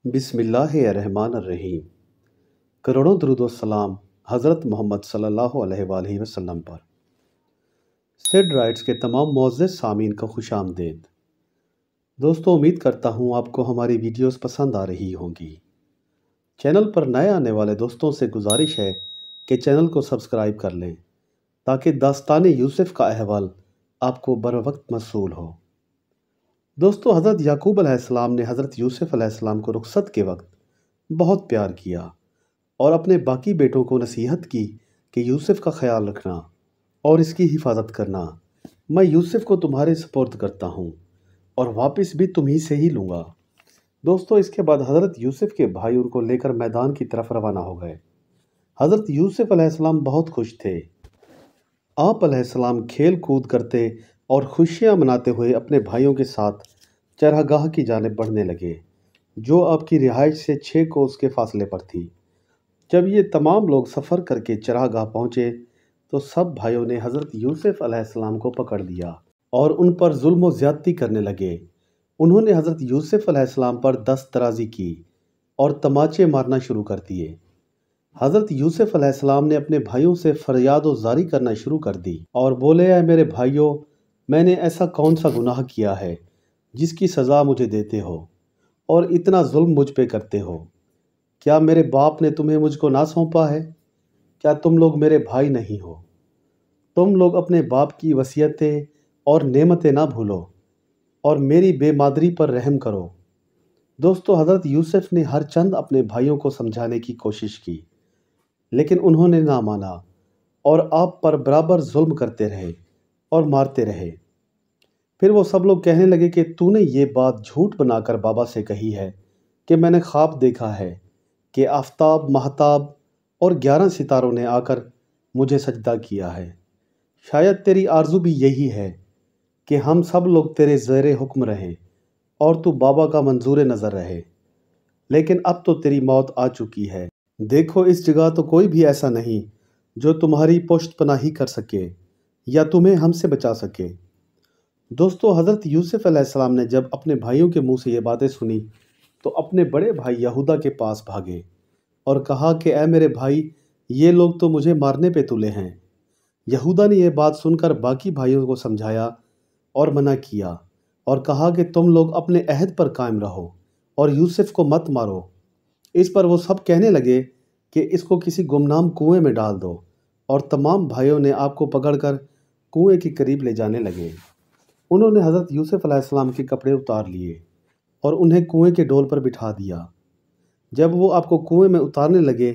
बिस्मिल्लाहिर्रहमानिर्रहीम। करोड़ों दरूद व सलाम हज़रत मोहम्मद सल्लल्लाहु अलैहि वसल्लम पर। सिड राइट्स के तमाम मुअज़्ज़ज़ सामीन का खुश आमदीद। दोस्तों, उम्मीद करता हूँ आपको हमारी वीडियोस पसंद आ रही होंगी। चैनल पर नए आने वाले दोस्तों से गुजारिश है कि चैनल को सब्सक्राइब कर लें ताकि दास्तान यूसुफ़ का अहवाल आपको बर वक्त मौसूल हो। दोस्तों, हज़रत याकूब अलैहिस्सलाम ने हज़रत यूसुफ़ अलैहिस्सलाम को रुखसत के वक्त बहुत प्यार किया और अपने बाकी बेटों को नसीहत की कि यूसुफ़ का ख्याल रखना और इसकी हिफाजत करना। मैं यूसुफ़ को तुम्हारे सुपुर्द करता हूँ और वापस भी तुम्ही से ही लूँगा। दोस्तों, इसके बाद हज़रत यूसुफ़ के भाई उनको लेकर मैदान की तरफ रवाना हो गए। हज़रत यूसुफ़ अलैहिस्सलाम बहुत खुश थे। आप अलैहिस्सलाम खेल कूद करते और खुशियाँ मनाते हुए अपने भाइयों के साथ चरागाह की जानिब बढ़ने लगे, जो आपकी रिहाइश से 6 कोस के फासले पर थी। जब ये तमाम लोग सफ़र करके चरागाह पहुँचे तो सब भाइयों ने हज़रत यूसुफ़ अलैहिस्सलाम को पकड़ लिया और उन पर जुल्म व ज़्यादती करने लगे। उन्होंने हज़रत यूसुफ़ अलैहिस्सलाम पर दस्त दराज़ी की और तमाचे मारना शुरू कर दिए। हज़रत यूसुफ़ अलैहिस्सलाम ने अपने भाइयों से फरियाद व ज़ारी करना शुरू कर दी और बोले, ऐ मेरे भाइयों, मैंने ऐसा कौन सा गुनाह किया है जिसकी सज़ा मुझे देते हो और इतना जुल्म मुझ पे करते हो? क्या मेरे बाप ने तुम्हें मुझको ना सौंपा है? क्या तुम लोग मेरे भाई नहीं हो? तुम लोग अपने बाप की वसीयतें और नेमतें ना भूलो और मेरी बेमादरी पर रहम करो। दोस्तों, हज़रत यूसुफ़ ने हर चंद अपने भाइयों को समझाने की कोशिश की, लेकिन उन्होंने ना माना और आप पर बराबर जुल्म करते रहे और मारते रहे। फिर वो सब लोग कहने लगे कि तूने ये बात झूठ बनाकर बाबा से कही है कि मैंने ख्वाब देखा है कि आफ़ताब, महताब और 11 सितारों ने आकर मुझे सजदा किया है। शायद तेरी आरज़ू भी यही है कि हम सब लोग तेरे ज़ेरे हुक्म रहें और तू बाबा का मंजूर नज़र रहे। लेकिन अब तो तेरी मौत आ चुकी है। देखो, इस जगह तो कोई भी ऐसा नहीं जो तुम्हारी पुश्त पनाही कर सके या तुम्हें हमसे बचा सके। दोस्तों, हज़रत यूसुफ़ अलैहिस्सलाम ने जब अपने भाइयों के मुंह से ये बातें सुनी तो अपने बड़े भाई यहूदा के पास भागे और कहा कि ऐ मेरे भाई, ये लोग तो मुझे मारने पे तुले हैं। यहूदा ने यह बात सुनकर बाकी भाइयों को समझाया और मना किया और कहा कि तुम लोग अपने अहद पर कायम रहो और यूसुफ़ को मत मारो। इस पर वो सब कहने लगे कि इसको किसी गुमनाम कुएं में डाल दो, और तमाम भाइयों ने आपको पकड़कर कुएं के करीब ले जाने लगे। उन्होंने हज़रत यूसुफ़ अलैहिस्सलाम के कपड़े उतार लिए और उन्हें कुएं के डोल पर बिठा दिया। जब वो आपको कुएं में उतारने लगे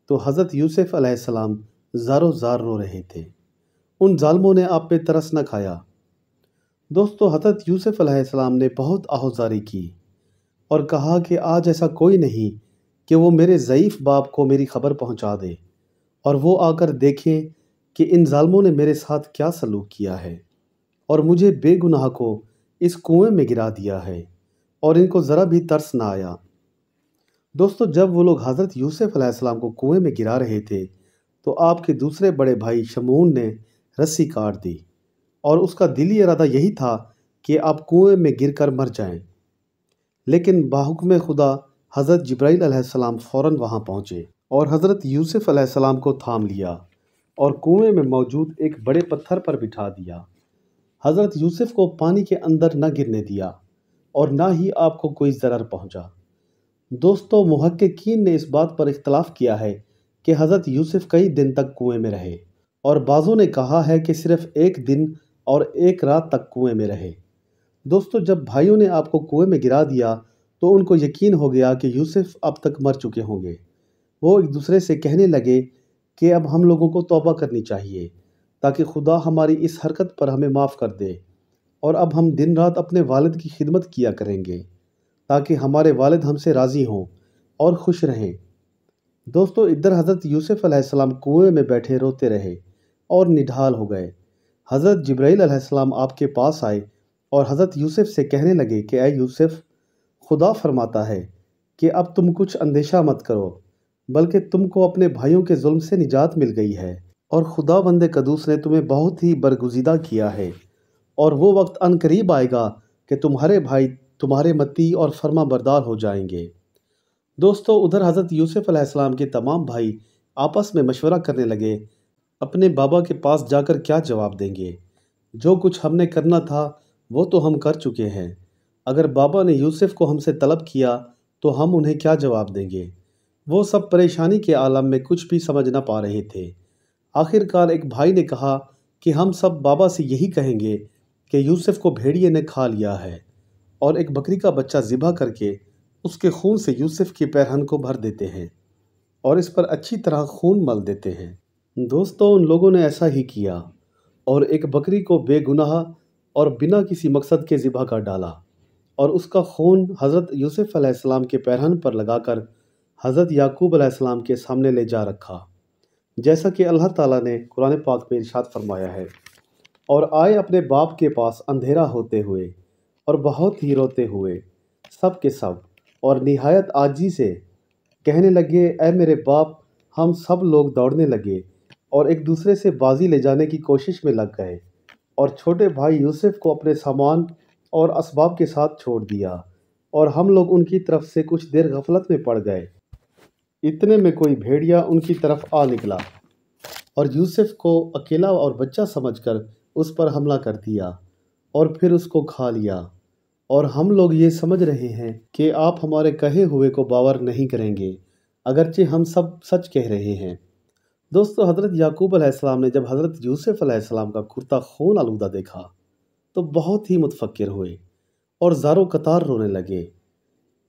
तो हज़रत यूसुफ़ अलैहिस्सलाम ज़ारो ज़ार रो रहे थे। उन ज़ालिमों ने आप पे तरस न खाया। दोस्तों, हज़रत यूसुफ़ अलैहिस्सलाम ने बहुत आहोज़ारी की और कहा कि आज ऐसा कोई नहीं कि वो मेरे ज़ईफ़ बाप को मेरी खबर पहुंचा दे और वो आकर देखें कि इन ज़ालिमों ने मेरे साथ क्या सलूक किया है और मुझे बेगुनाह को इस कुएं में गिरा दिया है और इनको ज़रा भी तरस ना आया। दोस्तों, जब वो लोग हज़रत यूसुफ़ अलैहिस्सलाम को कुएं में गिरा रहे थे तो आपके दूसरे बड़े भाई शमून ने रस्सी काट दी और उसका दिली इरादा यही था कि आप कुएं में गिरकर मर जाएं। लेकिन बाहुक्म खुदा हज़रत जिब्राईल अलैहिस्सलाम फ़ौरन वहां पहुंचे और हज़रत यूसुफ़ अलैहिस्सलाम को थाम लिया और कुएं में मौजूद एक बड़े पत्थर पर बिठा दिया। हज़रत यूसुफ़ को पानी के अंदर न गिरने दिया और ना ही आपको कोई ज़रर पहुंचा। दोस्तों, मुहक्किकीन ने इस बात पर इख्तलाफ किया है कि हज़रत यूसुफ़ कई दिन तक कुएं में रहे और बाज़ों ने कहा है कि सिर्फ़ 1 दिन और 1 रात तक कुएं में रहे। दोस्तों, जब भाइयों ने आपको कुएं में गिरा दिया तो उनको यकीन हो गया कि यूसुफ़ अब तक मर चुके होंगे। वो एक दूसरे से कहने लगे कि अब हम लोगों को तौबा करनी चाहिए ताकि खुदा हमारी इस हरकत पर हमें माफ़ कर दे और अब हम दिन रात अपने वालिद की खिदमत किया करेंगे ताकि हमारे वालिद हमसे राज़ी हों और खुश रहें। दोस्तों, इधर हज़रत यूसुफ़ अलैहिस्सलाम कुएं में बैठे रोते रहे और निढाल हो गए। हज़रत जिब्राईल अलैहिस्सलाम आपके पास आए और हज़रत यूसुफ़ से कहने लगे कि ऐ यूसुफ़, खुदा फरमाता है कि अब तुम कुछ अंदेशा मत करो, बल्कि तुमको अपने भाइयों के जुल्म से निजात मिल गई है और खुदावंद कदूस ने तुम्हें बहुत ही बरगुज़ीदा किया है। और वो वक्त अनकरीब आएगा कि तुम्हारे भाई तुम्हारे मती और फर्मा बरदार हो जाएंगे दोस्तों, उधर हज़रत यूसुफ अलैहिस्सलाम के तमाम भाई आपस में मशवरा करने लगे, अपने बाबा के पास जाकर क्या जवाब देंगे। जो कुछ हमने करना था वो तो हम कर चुके हैं। अगर बाबा ने यूसुफ को हमसे तलब किया तो हम उन्हें क्या जवाब देंगे। वो सब परेशानी के आलम में कुछ भी समझ ना पा रहे थे। आखिरकार एक भाई ने कहा कि हम सब बाबा से यही कहेंगे कि यूसुफ को भेड़िए ने खा लिया है, और एक बकरी का बच्चा ज़िबा करके उसके खून से यूसुफ की पैरहन को भर देते हैं और इस पर अच्छी तरह खून मल देते हैं। दोस्तों, उन लोगों ने ऐसा ही किया और एक बकरी को बेगुनाह और बिना किसी मकसद के ज़िबा कर डाला और उसका खून हज़रत यूसुफ अलैहिस्सलाम के पैरहन पर लगाकर हज़रत याकूब अलैहिस्सलाम के सामने ले जा रखा, जैसा कि अल्लाह ताला ने कुरान पाक में इरशाद फरमाया है। और आए अपने बाप के पास अंधेरा होते हुए और बहुत ही रोते हुए सब के सब, और निहायत आजी से कहने लगे, ऐ मेरे बाप। हम सब लोग दौड़ने लगे और एक दूसरे से बाजी ले जाने की कोशिश में लग गए और छोटे भाई यूसुफ को अपने सामान और असबाब के साथ छोड़ दिया और हम लोग उनकी तरफ से कुछ देर गफलत में पड़ गए। इतने में कोई भेड़िया उनकी तरफ आ निकला और यूसुफ को अकेला और बच्चा समझकर उस पर हमला कर दिया और फिर उसको खा लिया। और हम लोग ये समझ रहे हैं कि आप हमारे कहे हुए को बावर नहीं करेंगे, अगरचे हम सब सच कह रहे हैं। दोस्तों, हज़रत याकूब अलैहिस्सलाम ने जब हज़रत यूसुफ अलैहिस्सलाम का कुर्ता खून आलूदा देखा तो बहुत ही मुतफक्किर हुए और ज़ारो कतार रोने लगे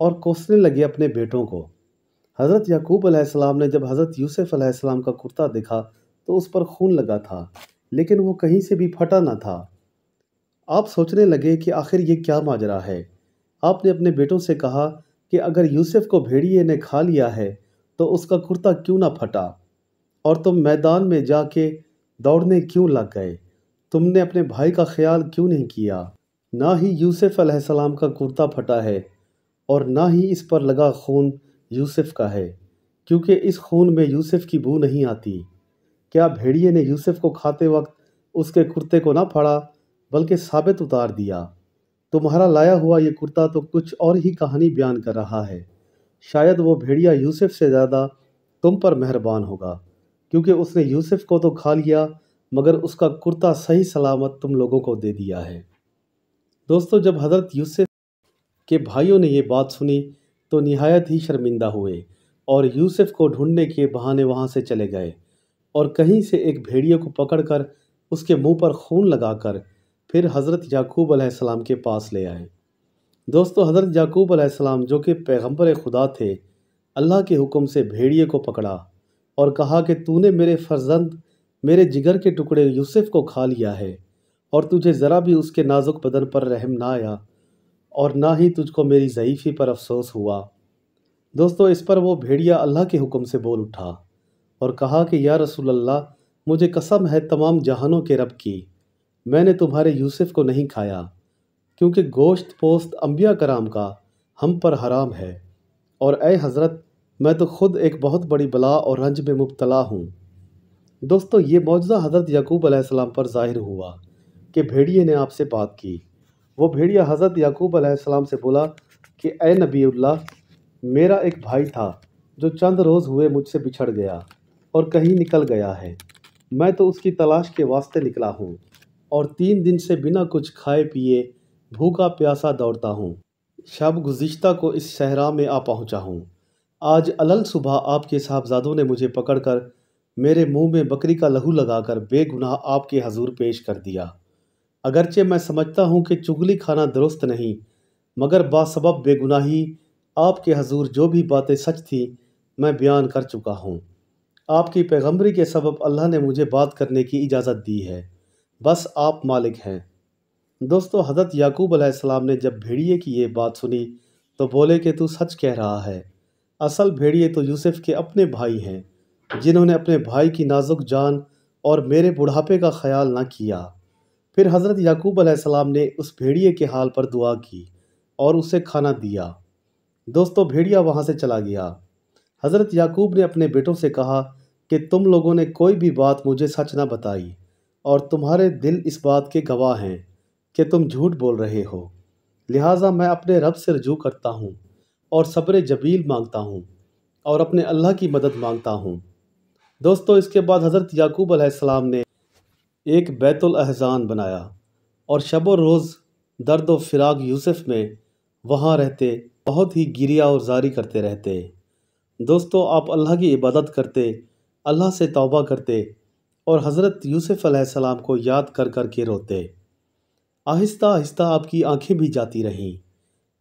और कोसने लगे अपने बेटों को। हज़रत याकूब अलैहिस्सलाम ने जब हज़रत यूसुफ अलैहिस्सलाम का कुर्ता देखा तो उस पर खून लगा था, लेकिन वो कहीं से भी फटा ना था। आप सोचने लगे कि आखिर ये क्या माजरा है। आपने अपने बेटों से कहा कि अगर यूसुफ को भेड़िए ने खा लिया है तो उसका कुर्ता क्यों ना फटा, और तुम मैदान में जाके दौड़ने क्यों लग गए। तुमने अपने भाई का ख्याल क्यों नहीं किया। ना ही यूसुफ अलैहिस्सलाम का कुर्ता फटा है और ना ही इस पर लगा खून यूसुफ का है, क्योंकि इस खून में यूसुफ की बू नहीं आती। क्या भेड़िए ने यूसुफ को खाते वक्त उसके कुर्ते को ना फाड़ा बल्कि साबित उतार दिया। तुम्हारा लाया हुआ ये कुर्ता तो कुछ और ही कहानी बयान कर रहा है। शायद वो भेड़िया यूसुफ से ज़्यादा तुम पर मेहरबान होगा, क्योंकि उसने यूसुफ को तो खा लिया मगर उसका कुर्ता सही सलामत तुम लोगों को दे दिया है। दोस्तों, जब हज़रत यूसुफ के भाइयों ने ये बात सुनी तो निहायत ही शर्मिंदा हुए और यूसुफ को ढूंढने के बहाने वहाँ से चले गए और कहीं से एक भेड़िए को पकड़कर उसके मुंह पर खून लगाकर फिर हज़रत याकूब अलैहिस्सलाम के पास ले आए। दोस्तों, हज़रत याकूब अलैहिस्सलाम जो कि पैगंबर खुदा थे, अल्लाह के हुक्म से भेड़िए को पकड़ा और कहा कि तूने मेरे फर्जंद, मेरे जिगर के टुकड़े यूसुफ को खा लिया है और तुझे ज़रा भी उसके नाजुक बदन पर रहम ना आया और ना ही तुझको मेरी ज़ईफ़ी पर अफसोस हुआ। दोस्तों, इस पर वो भेड़िया अल्लाह के हुक्म से बोल उठा और कहा कि या रसूल अल्लाह, मुझे कसम है तमाम जहानों के रब की, मैंने तुम्हारे यूसुफ को नहीं खाया, क्योंकि गोश्त पोस्त अंबिया कराम का हम पर हराम है, और ए हज़रत, मैं तो खुद एक बहुत बड़ी बला और रंज में मुब्तला हूँ। दोस्तों, ये मौजज़ा हज़रत याकूब अलैहिस्सलाम पर ज़ाहिर हुआ कि भेड़िए ने आपसे बात की। वो भेड़िया हज़रत याकूब अलैहिस्सलाम से बोला कि ए नबीउल्लाह, मेरा एक भाई था जो चंद रोज़ हुए मुझसे बिछड़ गया और कहीं निकल गया है। मैं तो उसकी तलाश के वास्ते निकला हूँ और 3 दिन से बिना कुछ खाए पिए भूखा प्यासा दौड़ता हूँ। शब गुज़िश्ता को इस सहरा में आ पहुँचा हूँ। आज अलल सुबह आपके साहबजादों ने मुझे पकड़कर मेरे मुंह में बकरी का लहू लगाकर बेगुनाह आपके हजूर पेश कर दिया। अगरचे मैं समझता हूँ कि चुगली खाना दुरुस्त नहीं, मगर बासबब बेगुनाही आपके हजूर जो भी बातें सच थी मैं बयान कर चुका हूँ। आपकी पैगम्बरी के सबब अल्लाह ने मुझे बात करने की इजाज़त दी है। बस आप मालिक हैं। दोस्तों, हज़रत याकूब अलैहिस्सलाम ने जब भेड़िए की ये बात सुनी तो बोले कि तू सच कह रहा है। असल भेड़िए तो यूसुफ के अपने भाई हैं, जिन्होंने अपने भाई की नाजुक जान और मेरे बुढ़ापे का ख्याल ना किया। फिर हज़रत याकूब अलैहिस्सलाम ने उस भेड़िए के हाल पर दुआ की और उसे खाना दिया। दोस्तों, भेड़िया वहाँ से चला गया। हज़रत याकूब ने अपने बेटों से कहा कि तुम लोगों ने कोई भी बात मुझे सच ना बताई और तुम्हारे दिल इस बात के गवाह हैं कि तुम झूठ बोल रहे हो। लिहाजा मैं अपने रब से रजू करता हूँ اور صبر جمیل مانگتا ہوں اور اپنے اللہ کی مدد مانگتا ہوں۔ دوستو اس کے بعد حضرت یعقوب علیہ السلام نے ایک بیت الاحزان بنایا اور شب و روز درد و فراق یوسف میں وہاں رہتے، بہت ہی گریہ اور زاری کرتے رہتے۔ دوستو آپ اللہ کی عبادت کرتے، اللہ سے توبہ کرتے اور حضرت یوسف علیہ السلام کو یاد کر کر کے روتے۔ آہستہ آہستہ آپ کی آنکھیں بھی جاتی رہیں۔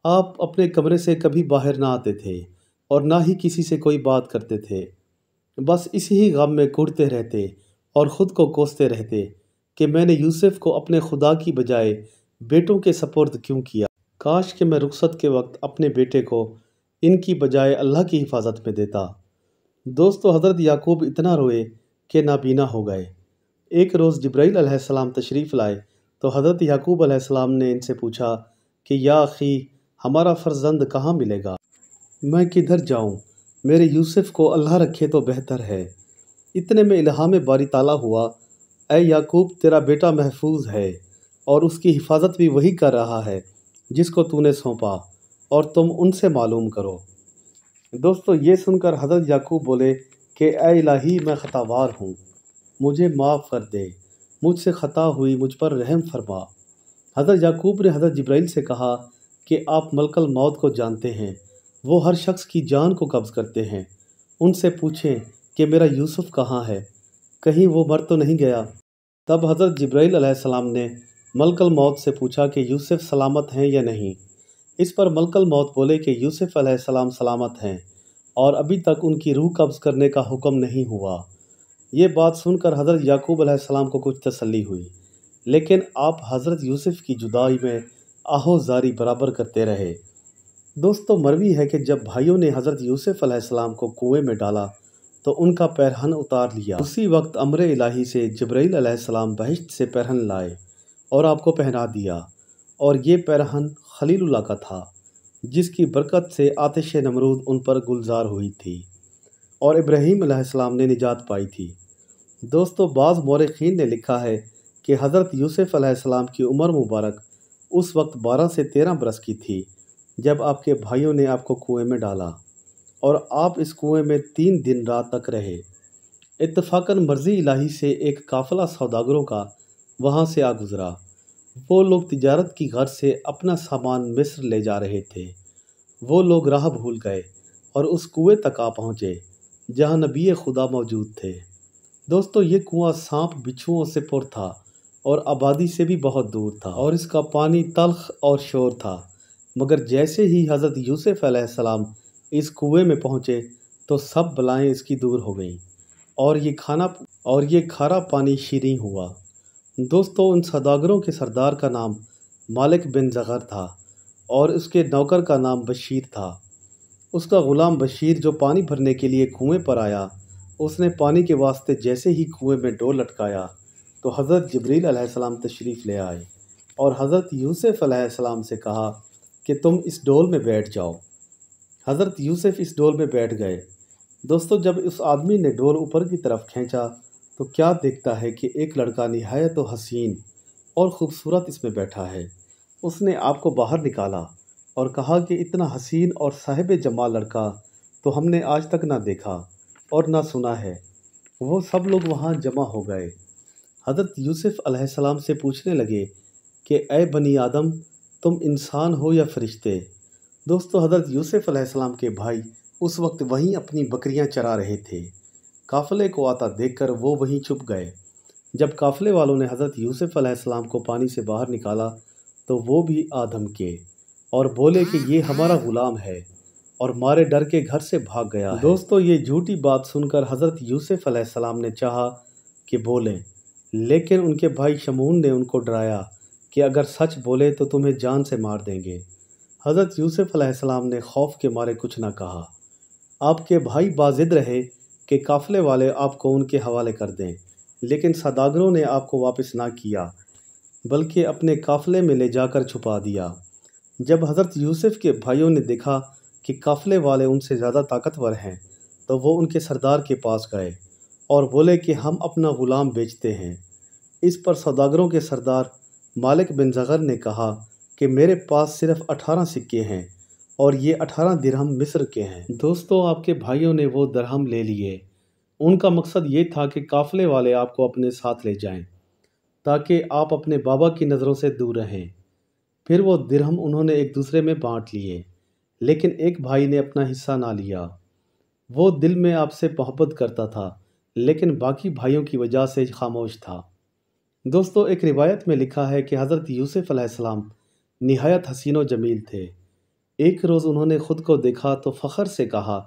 آپ اپنے کمرے سے کبھی باہر نہ آتے تھے اور نہ ہی کسی سے کوئی بات کرتے تھے، بس اسی ہی غم میں گھٹتے رہتے اور خود کو کوستے رہتے کہ میں نے یوسف کو اپنے خدا کی بجائے بیٹوں کے سپرد کیوں کیا، کاش کہ میں رخصت کے وقت اپنے بیٹے کو ان کی بجائے اللہ کی حفاظت میں دیتا۔ دوستو حضرت یعقوب اتنا روئے کہ نابینا ہو گئے۔ ایک روز جبرائیل علیہ السلام تشریف لائے تو حضرت یعقوب علیہ السلام نے ان سے پوچھا کہ یا اخی، ہمارا فرزند کہاں ملے گا؟ میں کدھر جاؤں؟ میرے یوسف کو اللہ رکھے تو بہتر ہے۔ اتنے میں الہام باری تعالیٰ ہوا، اے یعقوب تیرا بیٹا محفوظ ہے اور اس کی حفاظت بھی وہی کر رہا ہے جس کو تو نے سونپا، اور تم ان سے معلوم کرو۔ دوستو یہ سن کر حضرت یعقوب بولے کہ اے الہی میں خطاوار ہوں، مجھے معاف کر دے، مجھ سے خطا ہوئی، مجھ پر رحم فرما۔ حضرت یعقوب نے حضرت جبرائیل سے کہا کہ آپ ملک الموت کو جانتے ہیں، وہ ہر شخص کی جان کو قبض کرتے ہیں، ان سے پوچھیں کہ میرا یوسف کہاں ہے، کہیں وہ مر تو نہیں گیا؟ تب حضرت جبرائیل علیہ السلام نے ملک الموت سے پوچھا کہ یوسف سلامت ہیں یا نہیں۔ اس پر ملک الموت بولے کہ یوسف علیہ السلام سلامت ہیں اور ابھی تک ان کی روح قبض کرنے کا حکم نہیں ہوا۔ یہ بات سن کر حضرت یعقوب علیہ السلام کو کچھ تسلی ہوئی، لیکن آپ حضرت یوسف کی جدائی میں آہو زاری برابر کرتے رہے۔ دوستو مروی ہے کہ جب بھائیوں نے حضرت یوسف علیہ السلام کو کنویں میں ڈالا تو ان کا پیرہن اتار لیا۔ اسی وقت امر الہی سے جبرائیل علیہ السلام بہشت سے پیرہن لائے اور آپ کو پہنا دیا، اور یہ پیرہن خلیل اللہ کا تھا جس کی برکت سے آتش نمرود ان پر گلزار ہوئی تھی اور ابراہیم علیہ السلام نے نجات پائی تھی۔ دوستو بعض مورخین نے لکھا ہے کہ حضرت یوسف علیہ السلام کی عمر مبارک اس وقت 12 سے 13 برس کی تھی جب آپ کے بھائیوں نے آپ کو کنویں میں ڈالا، اور آپ اس کنویں میں 3 دن رات تک رہے۔ اتفاقاً مرضی الہی سے ایک قافلہ سوداگروں کا وہاں سے آ گزرا۔ وہ لوگ تجارت کی غرض سے اپنا سامان مصر لے جا رہے تھے۔ وہ لوگ راہ بھول گئے اور اس کنویں تک آ پہنچے جہاں نبی خدا موجود تھے۔ دوستو یہ کنواں سانپ بچھوؤں سے پر تھا اور آبادی سے بھی بہت دور تھا، اور اس کا پانی تلخ اور شور تھا، مگر جیسے ہی حضرت یوسف علیہ السلام اس کنویں میں پہنچے تو سب بلائیں اس کی دور ہو گئیں اور یہ کھارا پانی شیریں ہوا۔ دوستو ان سوداگروں کے سردار کا نام مالک بن زغر تھا اور اس کے نوکر کا نام بشیر تھا۔ اس کا غلام بشیر جو پانی بھرنے کے لیے کنویں پر آیا، اس نے پانی کے واسطے جیسے ہی کنویں میں ڈول لٹکایا تو حضرت جبرائیل علیہ السلام تشریف لے آئے اور حضرت یوسف علیہ السلام سے کہا کہ تم اس ڈول میں بیٹھ جاؤ۔ حضرت یوسف اس ڈول میں بیٹھ گئے۔ دوستو جب اس آدمی نے ڈول اوپر کی طرف کھینچا تو کیا دیکھتا ہے کہ ایک لڑکا نہایت و حسین اور خوبصورت اس میں بیٹھا ہے۔ اس نے آپ کو باہر نکالا اور کہا کہ اتنا حسین اور صاحب جمال لڑکا تو ہم نے آج تک نہ دیکھا اور نہ سنا ہے۔ وہ سب لوگ وہاں جمع ہو گئے۔ حضرت یوسف علیہ السلام سے پوچھنے لگے کہ اے بنی آدم، تم انسان ہو یا فرشتے؟ دوستو حضرت یوسف علیہ السلام کے بھائی اس وقت وہیں اپنی بکریاں چرا رہے تھے۔ قافلے کو آتا دیکھ کر وہ وہیں چھپ گئے۔ جب قافلے والوں نے حضرت یوسف علیہ السلام کو پانی سے باہر نکالا تو وہ بھی آدم کے اور بولے کہ یہ ہمارا غلام ہے، اور مارے ڈر کے گھر سے بھاگ گیا ہے۔ دوستو یہ جھوٹی بات سن کر حضرت یوسف علیہ السلام نے چاہا کہ بولیں، لیکن ان کے بھائی شمعون نے ان کو ڈرایا کہ اگر سچ بولے تو تمہیں جان سے مار دیں گے۔ حضرت یوسف علیہ السلام نے خوف کے مارے کچھ نہ کہا۔ آپ کے بھائی باضد رہے کہ قافلے والے آپ کو ان کے حوالے کر دیں، لیکن سوداگروں نے آپ کو واپس نہ کیا بلکہ اپنے قافلے میں لے جا کر چھپا دیا۔ جب حضرت یوسف کے بھائیوں نے دیکھا کہ قافلے والے ان سے زیادہ طاقتور ہیں تو وہ ان کے سردار کے پاس گئے اور بولے کہ ہم اپنا غلام بیچتے ہیں۔ اس پر سوداگروں کے سردار مالک بن زغر نے کہا کہ میرے پاس صرف 18 سکے ہیں اور یہ 18 درہم مصر کے ہیں۔ دوستو، آپ کے بھائیوں نے وہ درہم لے لیے۔ ان کا مقصد یہ تھا کہ قافلے والے آپ کو اپنے ساتھ لے جائیں تاکہ آپ اپنے بابا کی نظروں سے دور رہیں۔ پھر وہ درہم انہوں نے ایک دوسرے میں بانٹ لیے، لیکن ایک بھائی نے اپنا حصہ نہ لیا۔ وہ دل میں آپ سے محبت کرتا تھا، لیکن باقی بھائیوں کی وجہ سے خاموش تھا۔ دوستو، ایک روایت میں لکھا ہے کہ حضرت یوسف علیہ السلام نہایت حسین و جمیل تھے۔ ایک روز انہوں نے خود کو دیکھا تو فخر سے کہا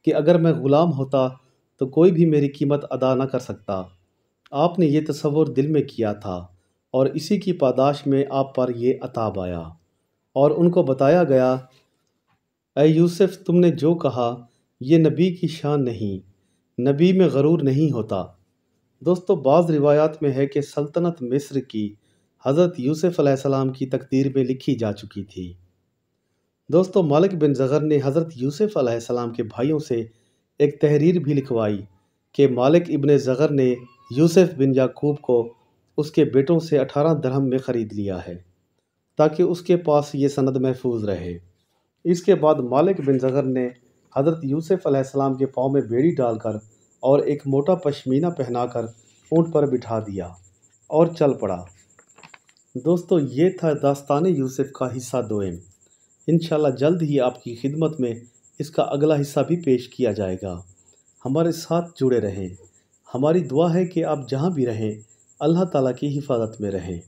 کہ اگر میں غلام ہوتا تو کوئی بھی میری قیمت ادا نہ کر سکتا۔ آپ نے یہ تصور دل میں کیا تھا اور اسی کی پاداش میں آپ پر یہ عطاب آیا، اور ان کو بتایا گیا، اے یوسف، تم نے جو کہا یہ نبی کی شان نہیں، نبی میں غرور نہیں ہوتا۔ دوستو، بعض روایات میں ہے کہ سلطنت مصر کی حضرت یوسف علیہ السلام کی تقدیر میں لکھی جا چکی تھی۔ دوستو، مالک بن زغر نے حضرت یوسف علیہ السلام کے بھائیوں سے ایک تحریر بھی لکھوائی کہ مالک ابن زغر نے یوسف بن یعقوب کو اس کے بیٹوں سے 18 درہم میں خرید لیا ہے، تاکہ اس کے پاس یہ سند محفوظ رہے۔ اس کے بعد مالک بن زغر نے حضرت یوسف علیہ السلام کے پاؤں میں بیڑی ڈال کر اور ایک موٹا پشمینہ پہنا کر اونٹ پر بٹھا دیا اور چل پڑا۔ دوستو، یہ تھا داستان یوسف کا حصہ دوئم۔ انشاءاللہ جلد ہی آپ کی خدمت میں اس کا اگلا حصہ بھی پیش کیا جائے گا۔ ہمارے ساتھ جڑے رہیں۔ ہماری دعا ہے کہ آپ جہاں بھی رہیں اللہ تعالیٰ کی حفاظت میں رہیں۔